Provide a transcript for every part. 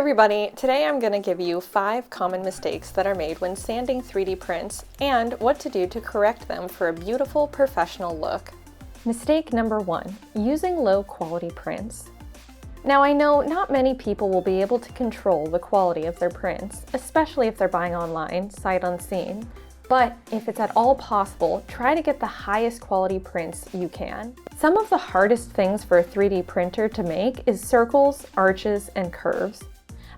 everybody! Today I'm going to give you 5 common mistakes that are made when sanding 3D prints and what to do to correct them for a beautiful professional look. Mistake number 1, using low quality prints. Now I know not many people will be able to control the quality of their prints, especially if they're buying online, sight unseen. But if it's at all possible, try to get the highest quality prints you can. Some of the hardest things for a 3D printer to make is circles, arches, and curves.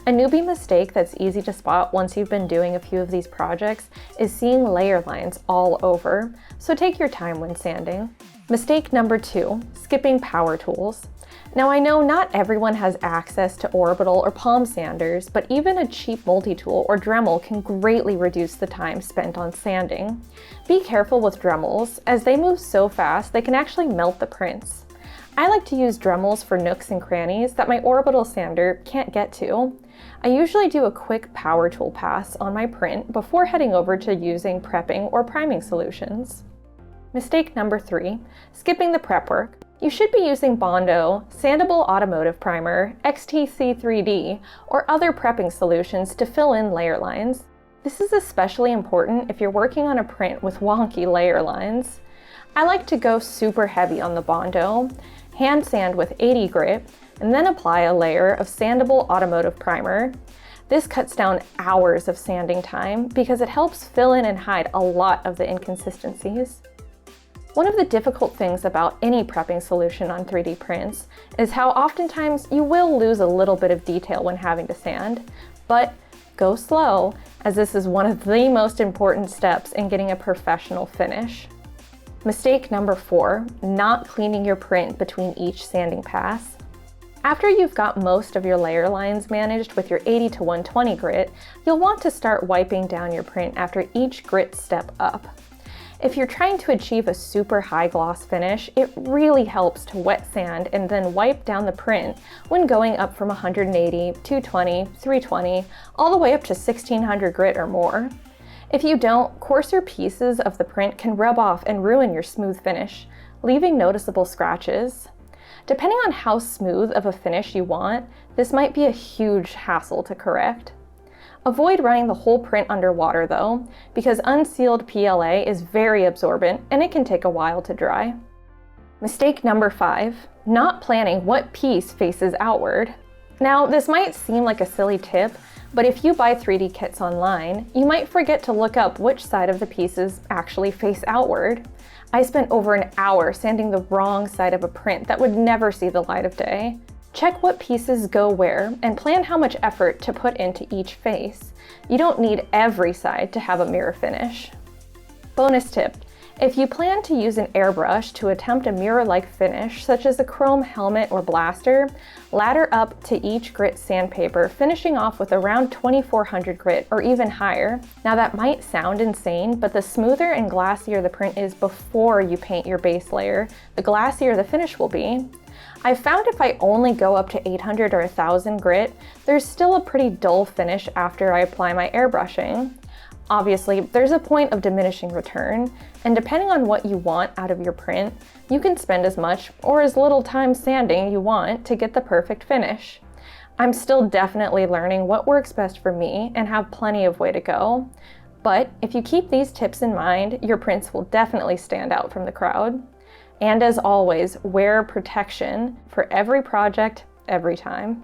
A newbie mistake that's easy to spot once you've been doing a few of these projects is seeing layer lines all over, so take your time when sanding. Mistake number 2, skipping power tools. Now I know not everyone has access to orbital or palm sanders, but even a cheap multi-tool or Dremel can greatly reduce the time spent on sanding. Be careful with Dremels, as they move so fast they can actually melt the prints. I like to use Dremels for nooks and crannies that my orbital sander can't get to. I usually do a quick power tool pass on my print before heading over to using prepping or priming solutions. Mistake number 3, skipping the prep work. You should be using Bondo, Sandable Automotive Primer, XTC3D, or other prepping solutions to fill in layer lines. This is especially important if you're working on a print with wonky layer lines. I like to go super heavy on the Bondo, hand sand with 80 grit, and then apply a layer of Sandable Automotive Primer. This cuts down hours of sanding time because it helps fill in and hide a lot of the inconsistencies. One of the difficult things about any prepping solution on 3D prints is how oftentimes you will lose a little bit of detail when having to sand, but go slow, as this is one of the most important steps in getting a professional finish. Mistake number 4, not cleaning your print between each sanding pass. After you've got most of your layer lines managed with your 80 to 120 grit, you'll want to start wiping down your print after each grit step up. If you're trying to achieve a super high gloss finish, it really helps to wet sand and then wipe down the print when going up from 180, 220, 320, all the way up to 1600 grit or more. If you don't, coarser pieces of the print can rub off and ruin your smooth finish, leaving noticeable scratches. Depending on how smooth of a finish you want, this might be a huge hassle to correct. Avoid running the whole print underwater though, because unsealed PLA is very absorbent and it can take a while to dry. Mistake number 5, not planning what piece faces outward. Now, this might seem like a silly tip, but if you buy 3D kits online, you might forget to look up which side of the pieces actually face outward. I spent over an hour sanding the wrong side of a print that would never see the light of day. Check what pieces go where and plan how much effort to put into each face. You don't need every side to have a mirror finish. Bonus tip: if you plan to use an airbrush to attempt a mirror-like finish, such as a chrome helmet or blaster, ladder up to each grit sandpaper, finishing off with around 2400 grit or even higher. Now that might sound insane, but the smoother and glassier the print is before you paint your base layer, the glassier the finish will be. I've found if I only go up to 800 or 1000 grit, there's still a pretty dull finish after I apply my airbrushing. Obviously, there's a point of diminishing return, and depending on what you want out of your print, you can spend as much or as little time sanding you want to get the perfect finish. I'm still definitely learning what works best for me and have plenty of way to go. But if you keep these tips in mind, your prints will definitely stand out from the crowd. And as always, wear protection for every project, every time.